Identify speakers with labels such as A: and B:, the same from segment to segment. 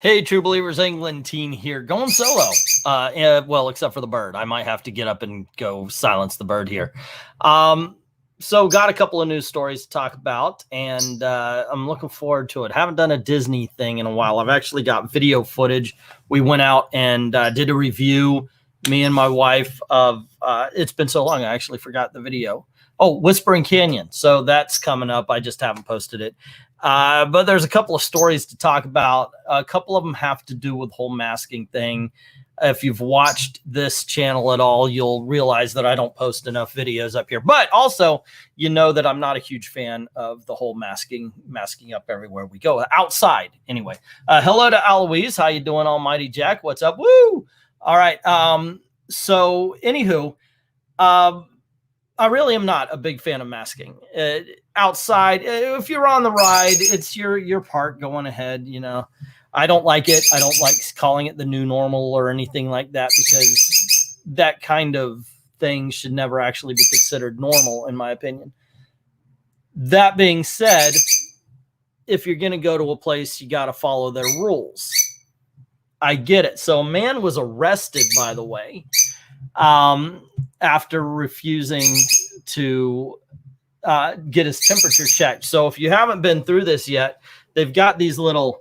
A: Hey, True Believers, England teen here, going solo. Well, except for the bird. I might have to get up and go silence the bird here. So got a couple of news stories to talk about, and I'm looking forward to it. Haven't done a Disney thing in a while. I've actually got video footage. We went out and did a review, me and my wife, of it's been so long, I actually forgot the video. Oh, Whispering Canyon. So that's coming up. I just haven't posted it. But there's a couple of stories to talk about. A couple of them have to do with the whole masking thing. If you've watched this channel at all, you'll realize that I don't post enough videos up here. But also, you know that I'm not a huge fan of the whole masking up everywhere we go. Outside, anyway. Hello to Aloise. How you doing, Almighty Jack? What's up? Woo! All right. So, anywho, I really am not a big fan of masking. Outside, if you're on the ride, it's your part going ahead, you know. I don't like it. I don't like calling it the new normal or anything like that, because that kind of thing should never actually be considered normal, in my opinion. That being said, if you're going to go to a place, you got to follow their rules. I get it. So a man was arrested, by the way, after refusing to get his temperature checked. So if you haven't been through this yet, they've got these little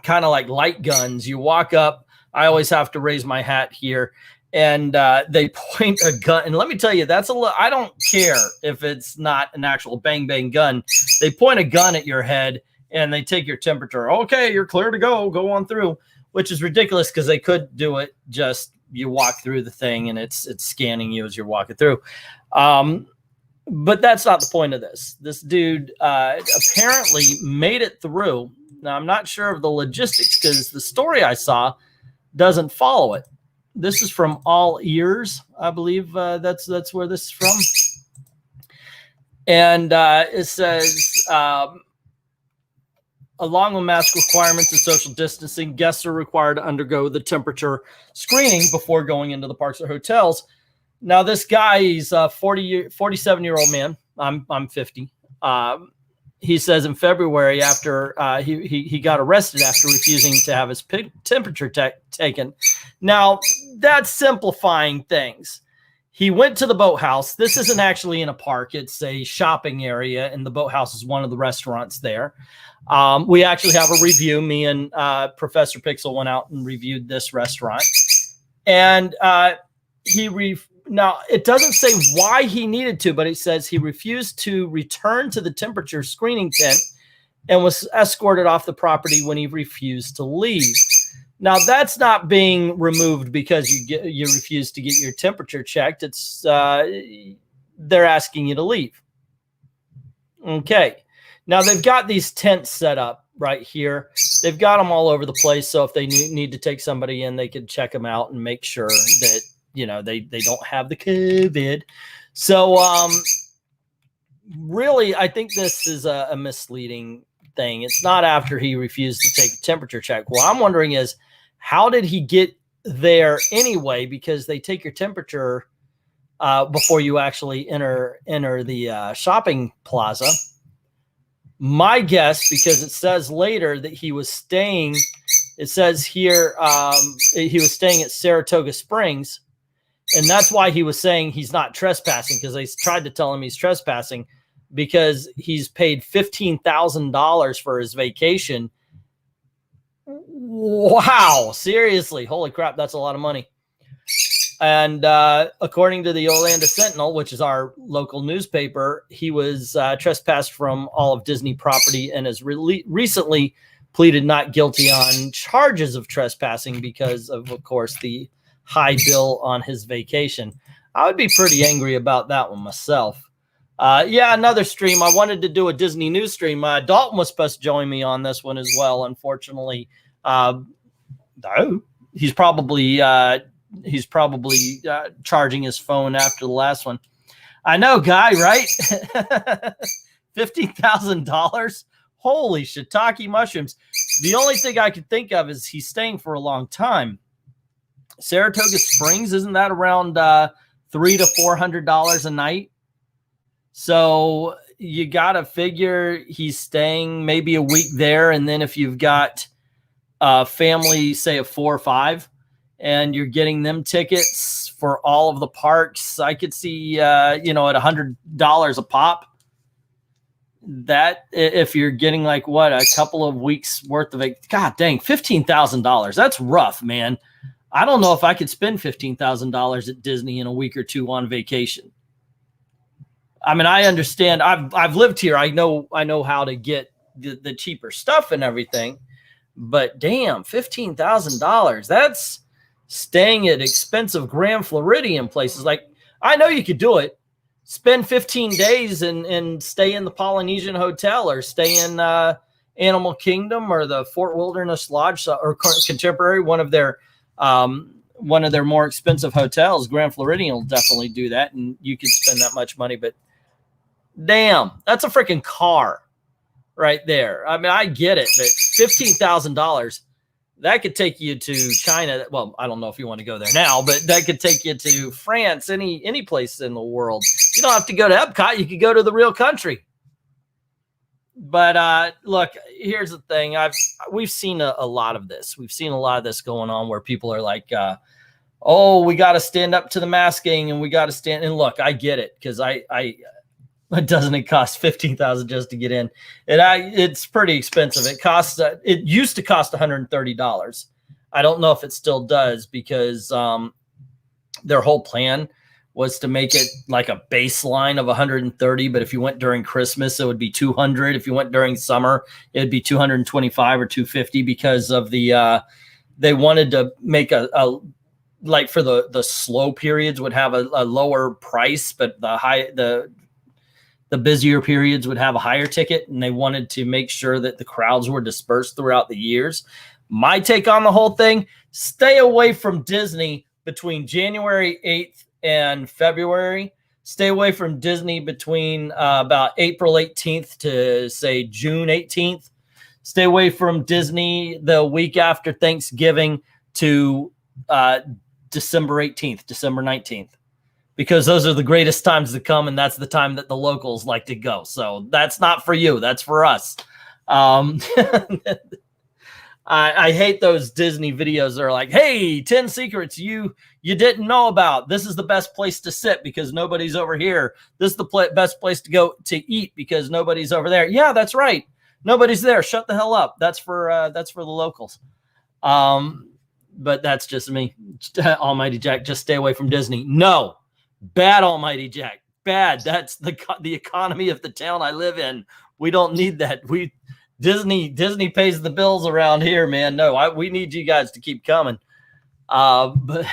A: kind of like light guns. You walk up. I always have to raise my hat here, and they point a gun. And let me tell you, that's I don't care if it's not an actual bang bang gun. They point a gun at your head and they take your temperature. Okay, you're clear to go. Go on through, which is ridiculous because they could do it just you walk through the thing and it's scanning you as you're walking through. But that's not the point of this. This dude apparently made it through. Now, I'm not sure of the logistics because the story I saw doesn't follow it. This is from All Ears, I believe that's where this is from. And it says, along with mask requirements and social distancing, guests are required to undergo the temperature screening before going into the parks or hotels. Now, this guy, he's a 47-year-old man. I'm 50. He says in February, after he got arrested after refusing to have his temperature taken. Now, that's simplifying things. He went to the boathouse. This isn't actually in a park. It's a shopping area, and the boathouse is one of the restaurants there. We actually have a review. Me and Professor Pixel went out and reviewed this restaurant. And now, it doesn't say why he needed to, but it says he refused to return to the temperature screening tent and was escorted off the property when he refused to leave. Now, that's not being removed because you refuse to get your temperature checked. It's they're asking you to leave. Okay. Now, they've got these tents set up right here. They've got them all over the place, so if they need to take somebody in, they could check them out and make sure that, you know, they don't have the COVID. So really, I think this is a misleading thing. It's not after he refused to take a temperature check. What I'm wondering is, how did he get there anyway? Because they take your temperature before you actually enter the shopping plaza. My guess, because it says later that he was staying, it says here he was staying at Saratoga Springs. And that's why he was saying he's not trespassing, because they tried to tell him he's trespassing because he's paid $15,000 for his vacation. Wow. Seriously. Holy crap. That's a lot of money. And according to the Orlando Sentinel, which is our local newspaper, he was trespassed from all of Disney property and has recently pleaded not guilty on charges of trespassing because of course, the high bill on his vacation. I would be pretty angry about that one myself. Yeah, another stream. I wanted to do a Disney news stream. Dalton was supposed to join me on this one as well. Unfortunately, he's probably charging his phone after the last one. I know, Guy, right? $15,000. Holy shiitake mushrooms. The only thing I could think of is he's staying for a long time. Saratoga Springs, isn't that around $300 to $400 a night? So you got to figure he's staying maybe a week there. And then if you've got family, say of 4 or 5, and you're getting them tickets for all of the parks, I could see, you know, at $100 a pop. That if you're getting like what, a couple of weeks worth of it, God dang, $15,000. That's rough, man. I don't know if I could spend $15,000 at Disney in a week or 2 on vacation. I mean, I understand. I've lived here. I know how to get the cheaper stuff and everything. But damn, $15,000. That's staying at expensive Grand Floridian places. Like, I know you could do it. Spend 15 days and stay in the Polynesian Hotel, or stay in Animal Kingdom, or the Fort Wilderness Lodge, or Contemporary, one of their more expensive hotels. Grand Floridian will definitely do that, and you could spend that much money. But damn, that's a freaking car right there. I mean, I get it, but $15,000, that could take you to China. Well, I don't know if you want to go there now, but that could take you to France, any place in the world. You don't have to go to Epcot. You could go to the real country. But look, here's the thing. We've seen a lot of this. We've seen a lot of this going on where people are like, oh, we got to stand up to the masking, and we got to stand. And look, I get it, because doesn't it cost $15,000 just to get in? It's pretty expensive. It used to cost $130. I don't know if it still does, because their whole plan was to make it like a baseline of 130. But if you went during Christmas, it would be 200. If you went during summer, it'd be 225 or 250, because of the they wanted to make a like for the slow periods would have a lower price, but the busier periods would have a higher ticket, and they wanted to make sure that the crowds were dispersed throughout the years. My take on the whole thing: stay away from Disney between January 8th and February. Stay away from Disney between about April 18th to, say, June 18th. Stay away from Disney the week after Thanksgiving to December 18th, December 19th. Because those are the greatest times to come, and that's the time that the locals like to go. So that's not for you. That's for us. I hate those Disney videos that are like, hey, 10 secrets you didn't know about. This is the best place to sit because nobody's over here. This is the best place to go to eat because nobody's over there. Yeah, that's right. Nobody's there. Shut the hell up. That's for the locals. But that's just me. Almighty Jack, just stay away from Disney. No. Bad, Almighty Jack. Bad. That's the economy of the town I live in. We don't need that. Disney pays the bills around here, man. No, we need you guys to keep coming. But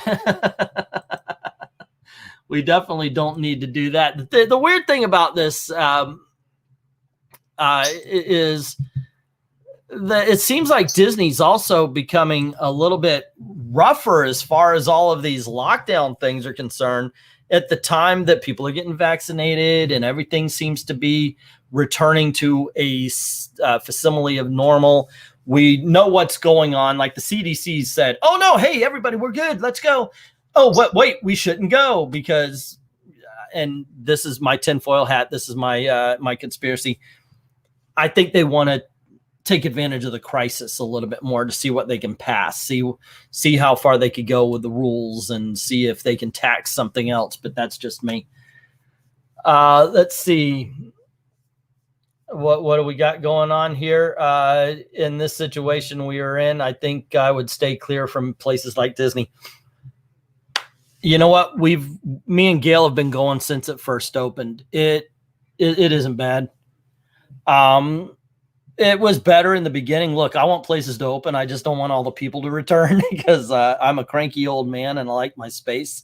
A: we definitely don't need to do that. The weird thing about this is that it seems like Disney's also becoming a little bit rougher as far as all of these lockdown things are concerned. At the time that people are getting vaccinated and everything seems to be returning to a facsimile of normal, we know what's going on. Like the CDC said, oh no, hey, everybody, we're good. Let's go. Oh, wait, we shouldn't go because, and this is my tinfoil hat. This is my conspiracy. I think they want to take advantage of the crisis a little bit more to see what they can pass, see how far they could go with the rules and see if they can tax something else. But that's just me. Let's see. What do we got going on here? In this situation we are in, I think I would stay clear from places like Disney. You know what? Me and Gail have been going since it first opened. It isn't bad. It was better in the beginning. Look, I want places to open. I just don't want all the people to return because I'm a cranky old man and I like my space.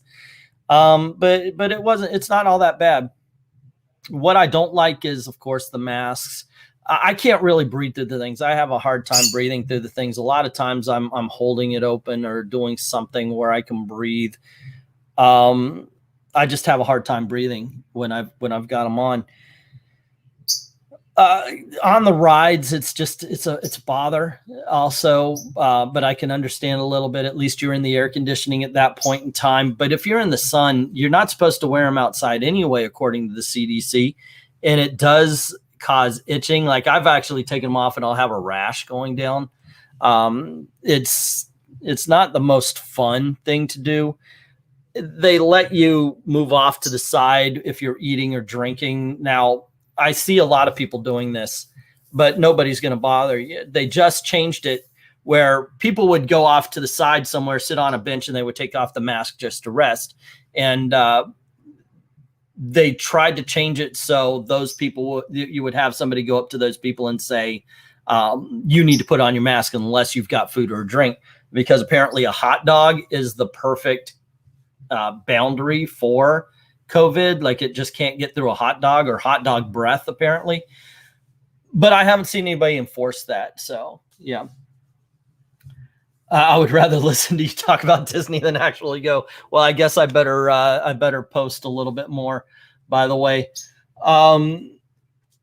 A: But it's not all that bad. What I don't like is, of course, the masks. I can't really breathe through the things. I have a hard time breathing through the things. A lot of times I'm holding it open or doing something where I can breathe. I just have a hard time breathing when I've got them on. On the rides, it's a bother also, but I can understand a little bit. At least you're in the air conditioning at that point in time. But if you're in the sun, you're not supposed to wear them outside anyway, according to the CDC. And it does cause itching. Like I've actually taken them off and I'll have a rash going down. It's not the most fun thing to do. They let you move off to the side if you're eating or drinking. Now, I see a lot of people doing this, but nobody's going to bother you. They just changed it where people would go off to the side somewhere, sit on a bench, and they would take off the mask just to rest. And they tried to change it so those people, you would have somebody go up to those people and say, you need to put on your mask unless you've got food or drink, because apparently a hot dog is the perfect boundary for COVID. Like, it just can't get through a hot dog, or hot dog breath, apparently. But I haven't seen anybody enforce that. So, yeah. I would rather listen to you talk about Disney than actually go, well, I guess I better post a little bit more, by the way.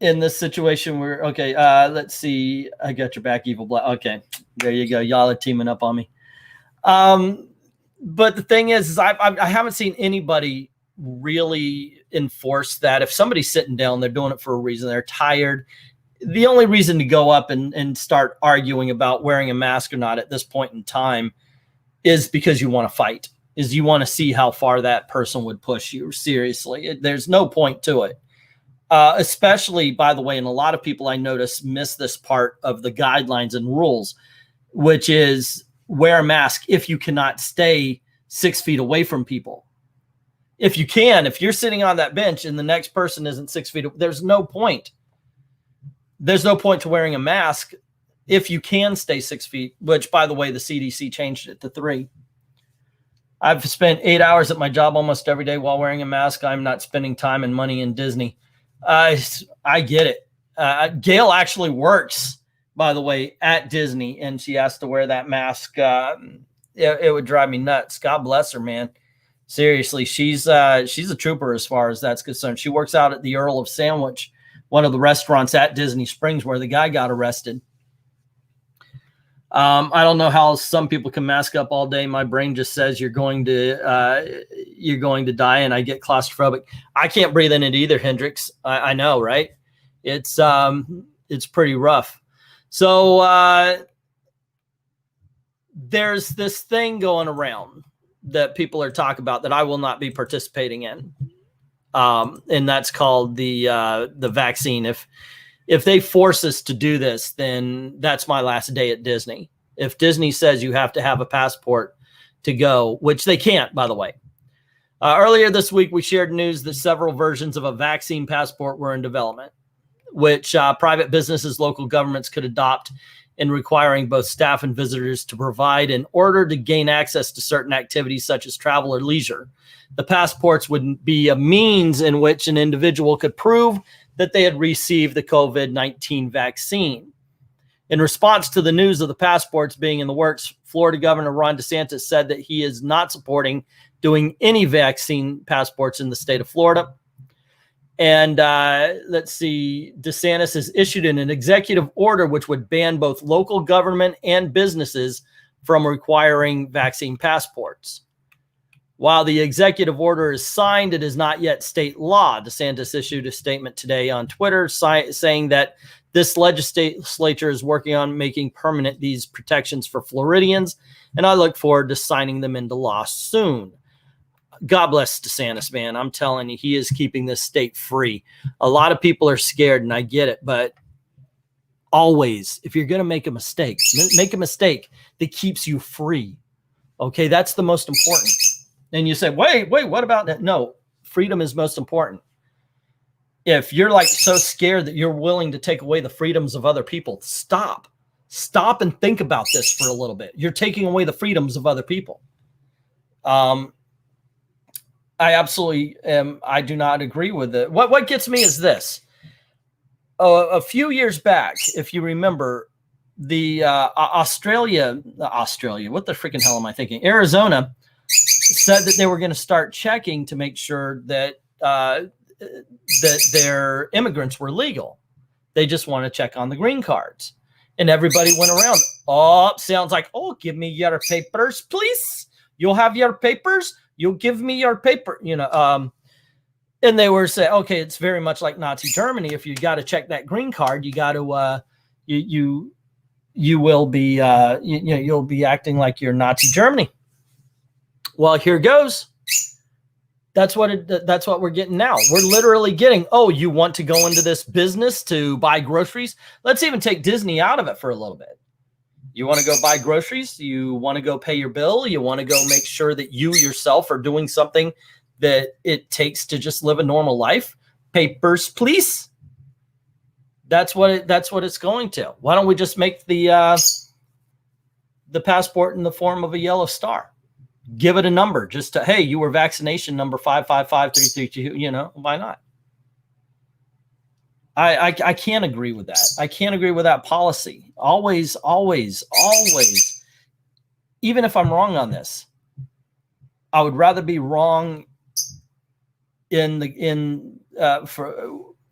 A: In this situation where, okay, let's see. I got your back, Evil Black. Okay, there you go. Y'all are teaming up on me. But the thing is I haven't seen anybody really enforce that. If somebody's sitting down, they're doing it for a reason. They're tired. The only reason to go up and start arguing about wearing a mask or not at this point in time is because you want to fight, is you want to see how far that person would push you. Seriously, there's no point to it. Especially, by the way, and a lot of people I notice miss this part of the guidelines and rules, which is wear a mask if you cannot stay 6 feet away from people. If you can, if you're sitting on that bench and the next person isn't 6 feet, there's no point. There's no point to wearing a mask if you can stay 6 feet, which, by the way, the CDC changed it to 3. I've spent 8 hours at my job almost every day while wearing a mask. I'm not spending time and money in Disney. I get it. Gail actually works, by the way, at Disney, and she has to wear that mask. It would drive me nuts. God bless her, man. Seriously, she's a trooper as far as that's concerned. She works out at the Earl of Sandwich, one of the restaurants at Disney Springs where the guy got arrested. I don't know how some people can mask up all day. My brain just says you're going to die, and I get claustrophobic. I can't breathe in it either, Hendrix. I know, right? It's pretty rough. So there's this thing going around that people are talking about that I will not be participating in. And that's called the vaccine. If they force us to do this, then that's my last day at Disney. If Disney says you have to have a passport to go, which they can't, by the way. Earlier this week, we shared news that several versions of a vaccine passport were in development, which private businesses, local governments could adopt in requiring both staff and visitors to provide in order to gain access to certain activities such as travel or leisure. The passports would be a means in which an individual could prove that they had received the COVID-19 vaccine. In response to the news of the passports being in the works, Florida Governor Ron DeSantis said that he is not supporting doing any vaccine passports in the state of Florida. And let's see, DeSantis has issued an executive order which would ban both local government and businesses from requiring vaccine passports. While the executive order is signed, it is not yet state law. DeSantis issued a statement today on Twitter saying that this legislature is working on making permanent these protections for Floridians, and I look forward to signing them into law soon. God bless DeSantis, man. I'm telling you, he is keeping this state free. A lot of people are scared, and I get it, but always, if you're going to make a mistake that keeps you free. Okay, that's the most important. And you say, wait, what about that? No, freedom is most important. If you're like so scared that you're willing to take away the freedoms of other people, stop and think about this for a little bit. You're taking away the freedoms of other people. I absolutely am. I do not agree with it. What gets me is this. A few years back, if you remember, the Australia, what the freaking hell am I thinking? Arizona said that they were going to start checking to make sure that that their immigrants were legal. They just want to check on the green cards. And everybody went around. Oh, sounds like, oh, give me your papers, please. You'll have your papers. You'll give me your paper. And they were saying, okay, it's very much like Nazi Germany. If you got to check that green card, you got to, you will be, you'll be acting like you're Nazi Germany. Well, here goes. That's what we're getting now. We're literally getting, oh, you want to go into this business to buy groceries? Let's even take Disney out of it for a little bit. You want to go buy groceries? You want to go pay your bill? You want to go make sure that you yourself are doing something that it takes to just live a normal life? Papers, please. That's what it's going to. Why don't we just make the passport in the form of a yellow star? Give it a number, just to, hey, you were vaccination number 5553322. You know, why not? I can't agree with that. I can't agree with that policy. Always, always, always. Even if I'm wrong on this, I would rather be wrong in a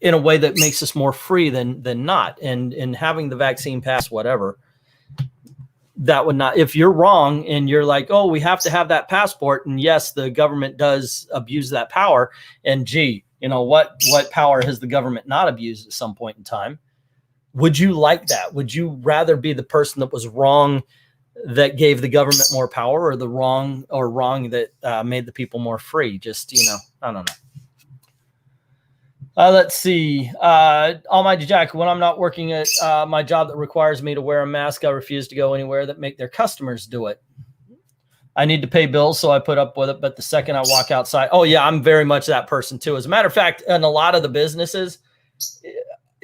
A: way that makes us more free than not. And having the vaccine pass, whatever. That would not, if you're wrong and you're like, oh, we have to have that passport. And yes, the government does abuse that power. And gee, you know, what power has the government not abused at some point in time? Would you like that? Would you rather be the person that was wrong that gave the government more power, or the wrong that made the people more free? Just, you know, I don't know. Let's see. Almighty Jack, when I'm not working at my job that requires me to wear a mask, I refuse to go anywhere that make their customers do it. I need to pay bills, so I put up with it. But the second I walk outside, oh yeah, I'm very much that person too. As a matter of fact, in a lot of the businesses,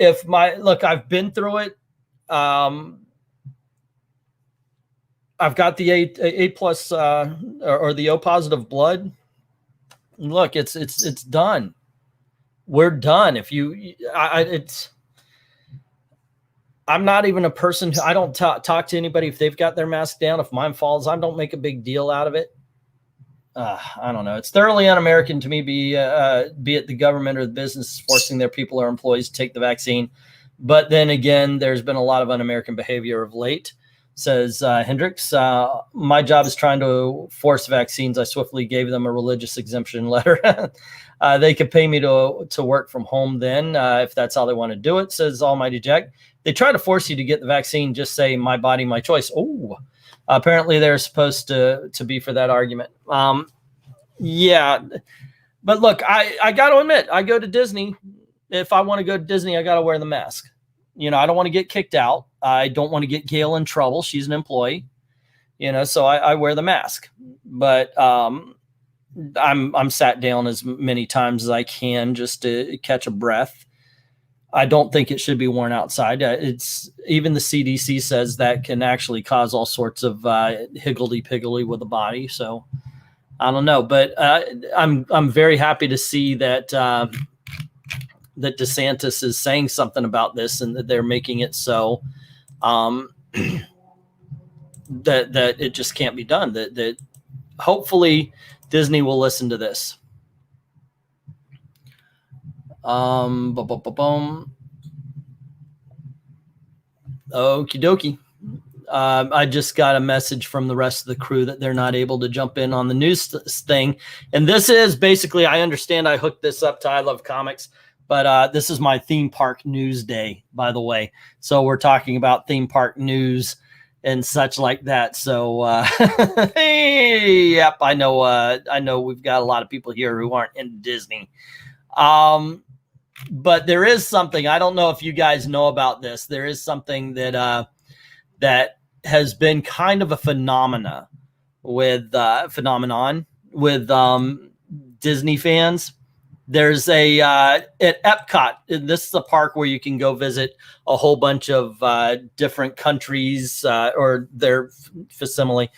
A: I've been through it. I've got the A plus or the O positive blood. Look, it's done. We're done. If you, I'm not even a person. I don't talk to anybody if they've got their mask down. If mine falls, I don't make a big deal out of it. I don't know. It's thoroughly un-American to me, be it the government or the business forcing their people or employees to take the vaccine. But then again, there's been a lot of un-American behavior of late, says Hendricks. My job is trying to force vaccines. I swiftly gave them a religious exemption letter. They could pay me to work from home then, if that's how they want to do it, says Almighty Jack. They try to force you to get the vaccine. Just say, my body, my choice. Oh, apparently they're supposed to be for that argument. Yeah, but look, I got to admit, I go to Disney. If I want to go to Disney, I got to wear the mask. You know, I don't want to get kicked out. I don't want to get Gail in trouble. She's an employee, you know, so I wear the mask. But I'm sat down as many times as I can just to catch a breath. I don't think it should be worn outside. It's even the CDC says that can actually cause all sorts of higgledy-piggledy with the body. So I don't know, but I'm very happy to see that that DeSantis is saying something about this, and that they're making it so that it just can't be done. That hopefully Disney will listen to this. Okie dokie. I just got a message from the rest of the crew that they're not able to jump in on the news thing. And this is basically, I understand I hooked this up to I Love Comics, but this is my theme park news day, by the way. So we're talking about theme park news and such like that. So, hey, yep, I know we've got a lot of people here who aren't in Disney. But there is something, I don't know if you guys know about this. There is something that, that has been kind of a phenomenon with Disney fans. There's at Epcot, this is a park where you can go visit a whole bunch of different countries or their facsimile.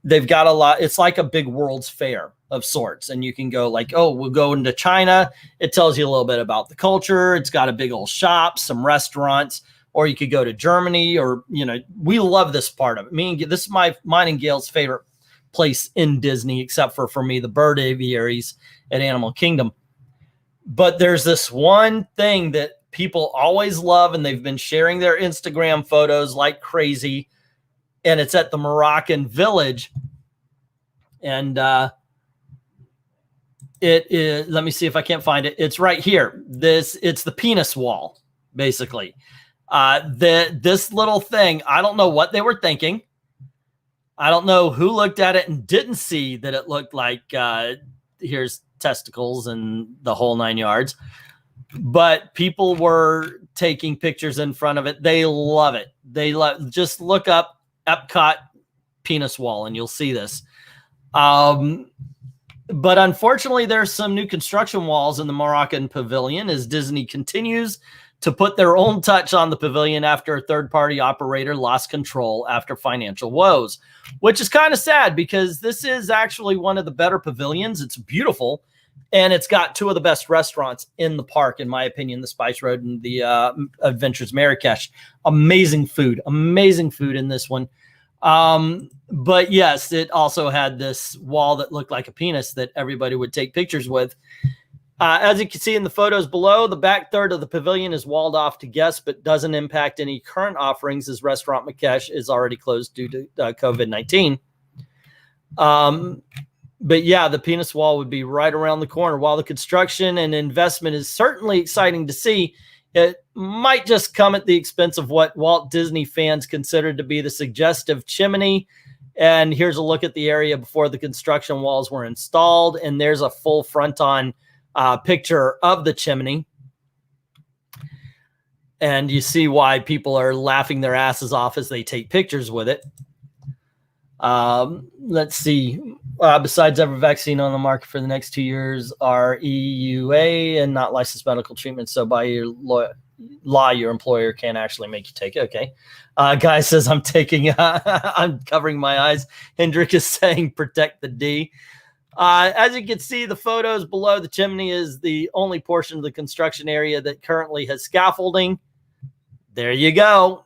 A: They've got a lot. It's like a big World's Fair of sorts. And you can go like, oh, we'll go into China. It tells you a little bit about the culture. It's got a big old shop, some restaurants, or you could go to Germany, or, you know, we love this part of it. This is mine and Gail's favorite place in Disney, except for me, the bird aviaries at Animal Kingdom. But there's this one thing that people always love, and they've been sharing their Instagram photos like crazy. And it's at the Moroccan Village. And it is, let me see if I can't find it. It's right here. It's the penis wall, basically. This little thing, I don't know what they were thinking. I don't know who looked at it and didn't see that it looked like here's testicles and the whole 9 yards. But people were taking pictures in front of it. They love it. They just look up Epcot penis wall and you'll see this. But unfortunately, there's some new construction walls in the Moroccan pavilion as Disney continues to put their own touch on the pavilion after a third-party operator lost control after financial woes, which is kind of sad because this is actually one of the better pavilions. It's beautiful, and it's got two of the best restaurants in the park, in my opinion, the Spice Road and the Adventures Marrakesh. Amazing food in this one. But yes, it also had this wall that looked like a penis that everybody would take pictures with. As you can see in the photos below, the back third of the pavilion is walled off to guests, but doesn't impact any current offerings as Restaurant Marrakesh is already closed due to COVID-19. But yeah, the penis wall would be right around the corner. While the construction and investment is certainly exciting to see, it might just come at the expense of what Walt Disney fans consider to be the suggestive chimney. And here's a look at the area before the construction walls were installed. And there's a full front-on picture of the chimney. And you see why people are laughing their asses off as they take pictures with it. Let's see. Besides every vaccine on the market for the next 2 years are EUA and not licensed medical treatment. So by your law, your employer can't actually make you take it. Okay. Guy says, I'm taking, I'm covering my eyes. Hendrik is saying, protect the D. As you can see, the photos below the chimney is the only portion of the construction area that currently has scaffolding. There you go.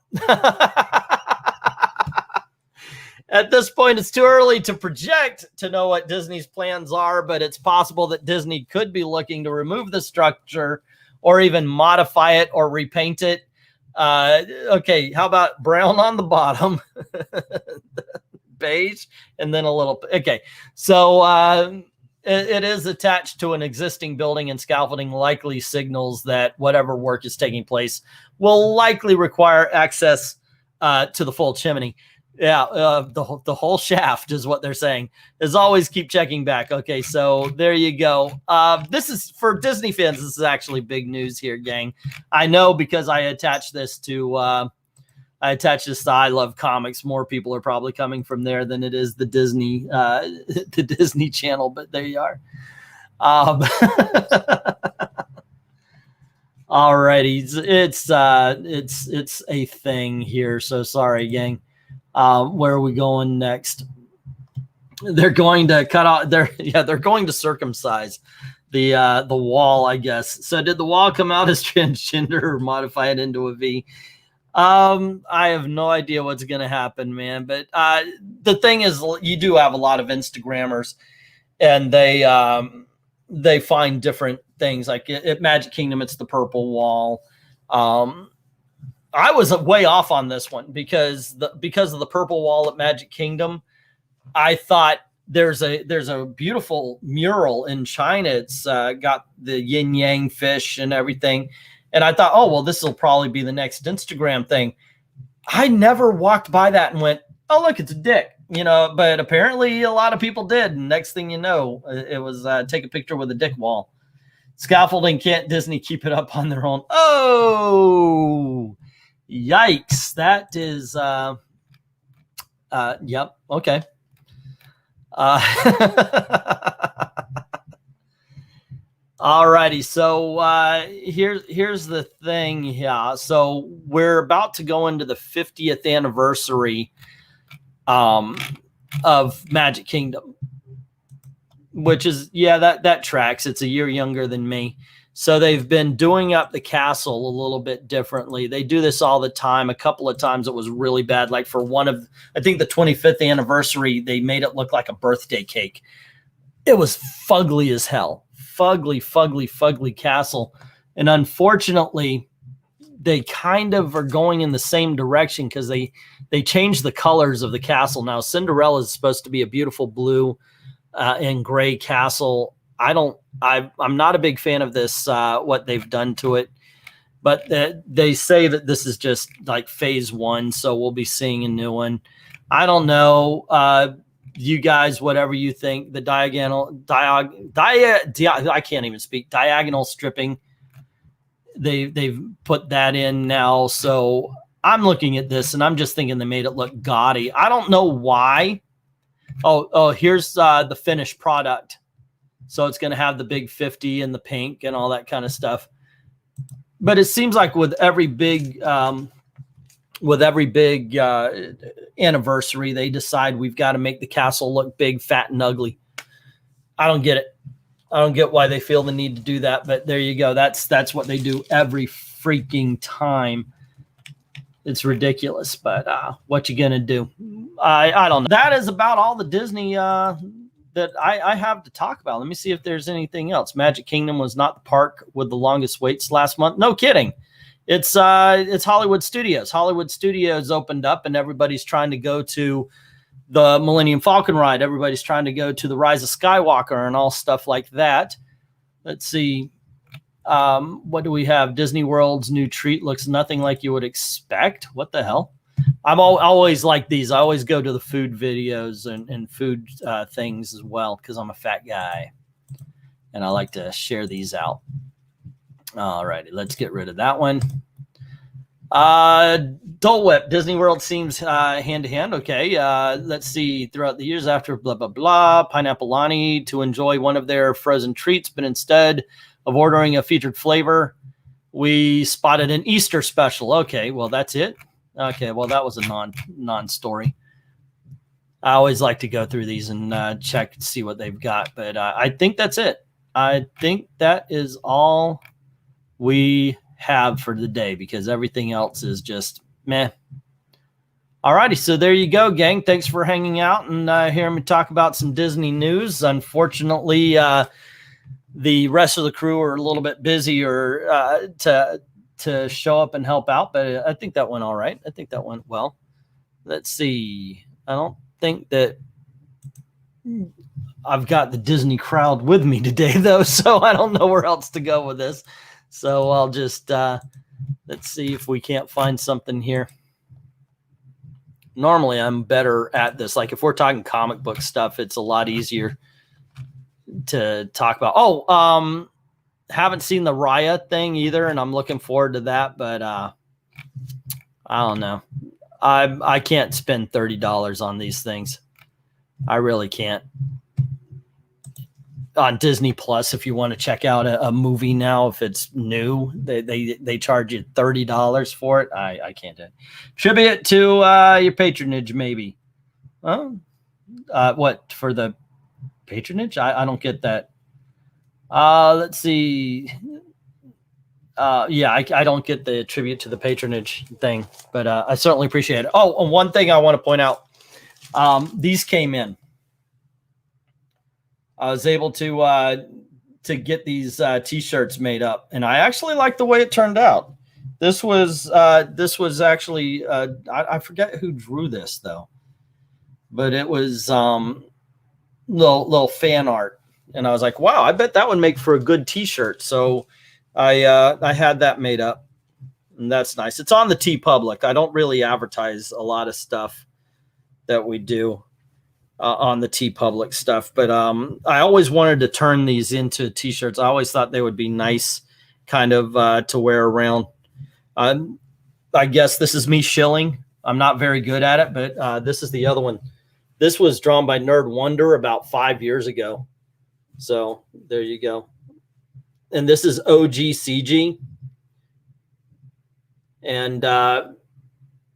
A: At this point, it's too early to project to know what Disney's plans are, but it's possible that Disney could be looking to remove the structure or even modify it or repaint it. Okay, how about brown on the bottom, beige, and then a little, okay. So it is attached to an existing building, and scaffolding likely signals that whatever work is taking place will likely require access to the full chimney. Yeah, the whole shaft is what they're saying. As always, keep checking back. Okay, so there you go. This is for Disney fans. This is actually big news here, gang. I know because I attached this to I Love Comics. More people are probably coming from there than it is the Disney the Disney Channel. But there you are. Alrighty, it's a thing here. So sorry, gang. Where are we going next? They're going to cut out. They're going to circumcise the wall, I guess. So did the wall come out as transgender or modify it into a V? I have no idea what's going to happen, man. But the thing is, you do have a lot of Instagrammers, and they find different things. Like at Magic Kingdom, it's the purple wall. I was way off on this one because of the purple wall at Magic Kingdom. I thought there's a beautiful mural in China. It's got the yin yang fish and everything. And I thought, oh, well, this will probably be the next Instagram thing. I never walked by that and went, oh, look, it's a dick, but apparently a lot of people did. And next thing you know, it was take a picture with a dick wall. Scaffolding, can't Disney keep it up on their own? Oh, yikes. That is, yep. Okay. Alrighty. So, here's the thing. Yeah. So we're about to go into the 50th anniversary, of Magic Kingdom, which is, that tracks. It's a year younger than me. So they've been doing up the castle a little bit differently. They do this all the time. A couple of times it was really bad. Like for I think the 25th anniversary, they made it look like a birthday cake. It was fugly as hell. Fugly castle. And unfortunately, they kind of are going in the same direction because they changed the colors of the castle. Now, Cinderella is supposed to be a beautiful blue and gray castle. I'm not a big fan of this, what they've done to it. but they say that this is just like phase 1, so we'll be seeing a new one. I don't know. You guys, whatever you think, the I can't even speak. Diagonal stripping. They've put that in now, so I'm looking at this and I'm just thinking they made it look gaudy. I don't know why. Oh, here's the finished product. So it's going to have the big 50 and the pink and all that kind of stuff. But it seems like with every big anniversary, they decide we've got to make the castle look big, fat, and ugly. I don't get it. I don't get why they feel the need to do that. But there you go. That's what they do every freaking time. It's ridiculous. But what you gonna do? I don't know. That is about all the Disney that I have to talk about. Let me see if there's anything else. Magic Kingdom was not the park with the longest waits last month. No kidding. It's Hollywood Studios. Hollywood Studios opened up, and everybody's trying to go to the Millennium Falcon ride. Everybody's trying to go to the Rise of Skywalker and all stuff like that. Let's see. What do we have? Disney World's new treat looks nothing like you would expect. What the hell? I'm always like these. I always go to the food videos and food things as well because I'm a fat guy and I like to share these out. All righty, let's get rid of that one. Dole Whip. Disney World seems hand to hand. Okay, let's see. Throughout the years after blah, blah, blah, Pineapple Lonnie to enjoy one of their frozen treats, but instead of ordering a featured flavor, we spotted an Easter special. Okay, well, that's it. Okay, well, that was a non-story. I always like to go through these and check and see what they've got, but I think that's it. I think that is all we have for the day because everything else is just meh. Alrighty, so there you go, gang. Thanks for hanging out and hearing me talk about some Disney news. Unfortunately, the rest of the crew are a little bit busier to show up and help out, but I think that went all right. I think that went well. Let's see. I don't think that I've got the Disney crowd with me today, though, so I don't know where else to go with this. So I'll just, let's see if we can't find something here. Normally, I'm better at this. Like if we're talking comic book stuff, it's a lot easier to talk about. Oh, haven't seen the Raya thing either, and I'm looking forward to that, but I don't know. I can't spend $30 on these things. I really can't. On Disney Plus, if you want to check out a movie now, if it's new, they charge you $30 for it. I can't do it. Tribute to your patronage, maybe. What for the patronage? I don't get that. Let's see. Yeah, I don't get the tribute to the patronage thing, but I certainly appreciate it. Oh, and one thing I want to point out. These came in. I was able to get these T-shirts made up, and I actually like the way it turned out. This was actually I forget who drew this though, but it was little fan art, and I was like, wow, I bet that would make for a good T-shirt. So I had that made up, and that's nice. It's on the TeePublic. I don't really advertise a lot of stuff that we do on the TeePublic stuff, but I always wanted to turn these into T-shirts. I always thought they would be nice kind of to wear around. I guess this is me shilling. I'm not very good at it, but this is the other one. This was drawn by Nerd Wonder about 5 years ago. So there you go. And this is OG CG. And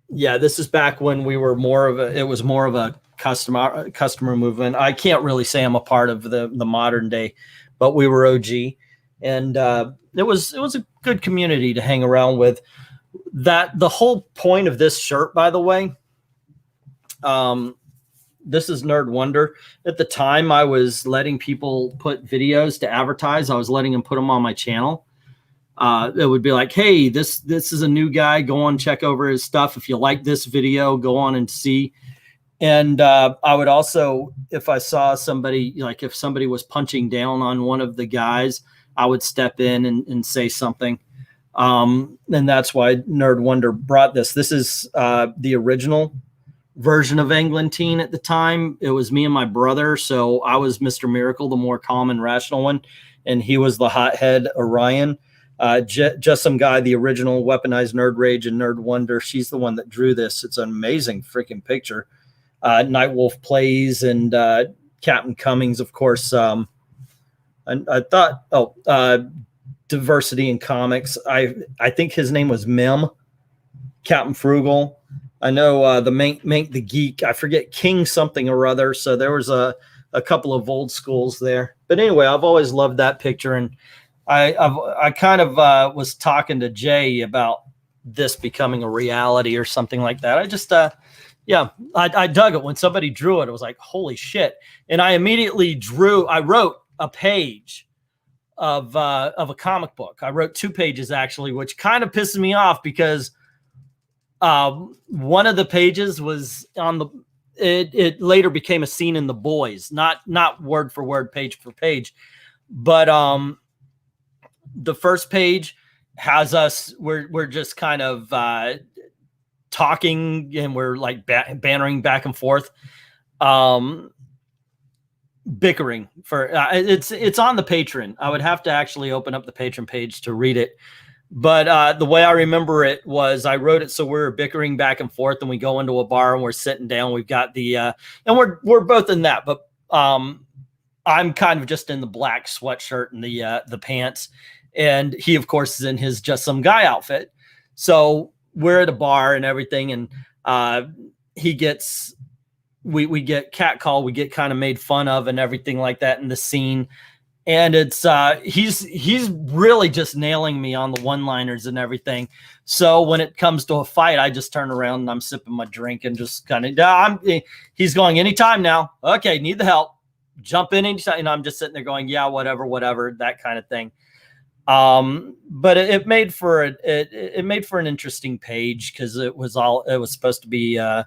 A: yeah, this is back when we were it was more of a customer movement. I can't really say I'm a part of the modern day, but we were OG, and it was a good community to hang around with. That the whole point of this shirt, by the way, this is Nerd Wonder. At the time, I was letting people put videos to advertise. I was letting them put them on my channel. It would be like, hey, this is a new guy. Go on, check over his stuff. If you like this video, go on and see. And I would also, if I saw somebody, like if somebody was punching down on one of the guys, I would step in and say something. And that's why Nerd Wonder brought this. This is the original version of Eglantine at the time. It was me and my brother. So I was Mr. Miracle, the more calm and rational one. And he was the hothead Orion. Just some guy, the original Weaponized Nerd Rage and Nerd Wonder. She's the one that drew this. It's an amazing freaking picture. Nightwolf plays and Captain Cummings, of course. I thought, Diversity in Comics. I think his name was Mim, Captain Frugal. I know the Mank the Geek. I forget King something or other. So there was a couple of old schools there. But anyway, I've always loved that picture, and I kind of was talking to Jay about this becoming a reality or something like that. I just I dug it when somebody drew it. It was like, holy shit! And I immediately wrote a page of a comic book. I wrote 2 pages actually, which kind of pisses me off because one of the pages was on the. It later became a scene in The Boys, not word for word, page for page, but the first page has us. We're just kind of talking, and we're like bantering back and forth, bickering for. It's on the Patreon. I would have to actually open up the Patreon page to read it. But the way I remember it was I wrote it so we're bickering back and forth, and we go into a bar and we're sitting down. We've got the and we're both in that, but I'm kind of just in the black sweatshirt and the pants, and he of course is in his just some guy outfit. So we're at a bar and everything, and he gets we get catcalled, we get kind of made fun of and everything like that in the scene. And it's he's really just nailing me on the one-liners and everything. So when it comes to a fight, I just turn around and I'm sipping my drink and just kind of he's going, anytime now. Okay, need the help. Jump in anytime. And I'm just sitting there going, yeah, whatever, that kind of thing. But it made for it made for an interesting page because it was supposed to be a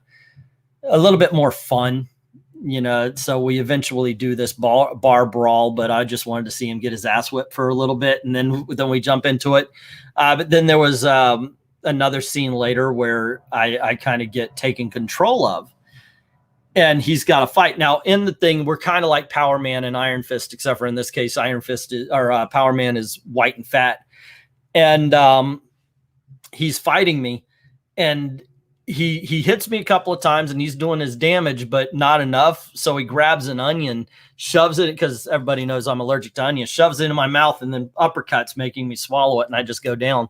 A: little bit more fun. You know, so we eventually do this bar brawl, but I just wanted to see him get his ass whipped for a little bit, and then we jump into it. But then there was another scene later where I kind of get taken control of, and he's got a fight. Now in the thing, we're kind of like Power Man and Iron Fist, except for in this case, Power Man is white and fat, and he's fighting me, and he hits me a couple of times and he's doing his damage, but not enough. So he grabs an onion, shoves it, because everybody knows I'm allergic to onions, shoves it into my mouth and then uppercuts, making me swallow it. And I just go down.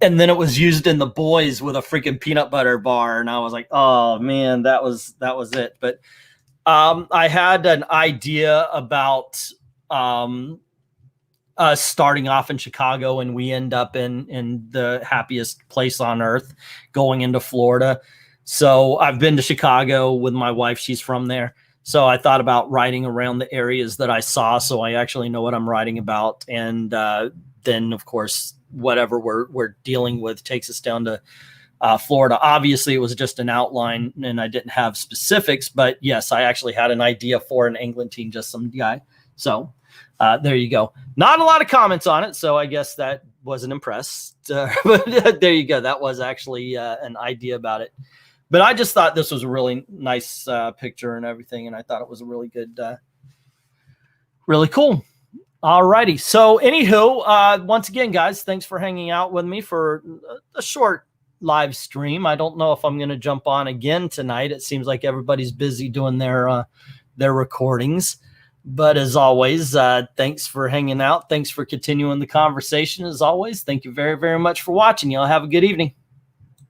A: And then it was used in The Boys with a freaking peanut butter bar. And I was like, oh man, that was it. But I had an idea about starting off in Chicago, and we end up in the happiest place on earth, going into Florida. So I've been to Chicago with my wife. She's from there. So I thought about writing around the areas that I saw, so I actually know what I'm writing about. And then, of course, whatever we're dealing with takes us down to Florida. Obviously, it was just an outline, and I didn't have specifics. But yes, I actually had an idea for an Eglantine, just some guy. So there you go. Not a lot of comments on it, so I guess that wasn't impressed. But there you go. That was actually an idea about it. But I just thought this was a really nice picture and everything, and I thought it was a really good, really cool. All righty. So anywho, once again, guys, thanks for hanging out with me for a short live stream. I don't know if I'm going to jump on again tonight. It seems like everybody's busy doing their recordings. But as always, thanks for hanging out. Thanks for continuing the conversation. As always, thank you very, very much for watching. Y'all have a good evening.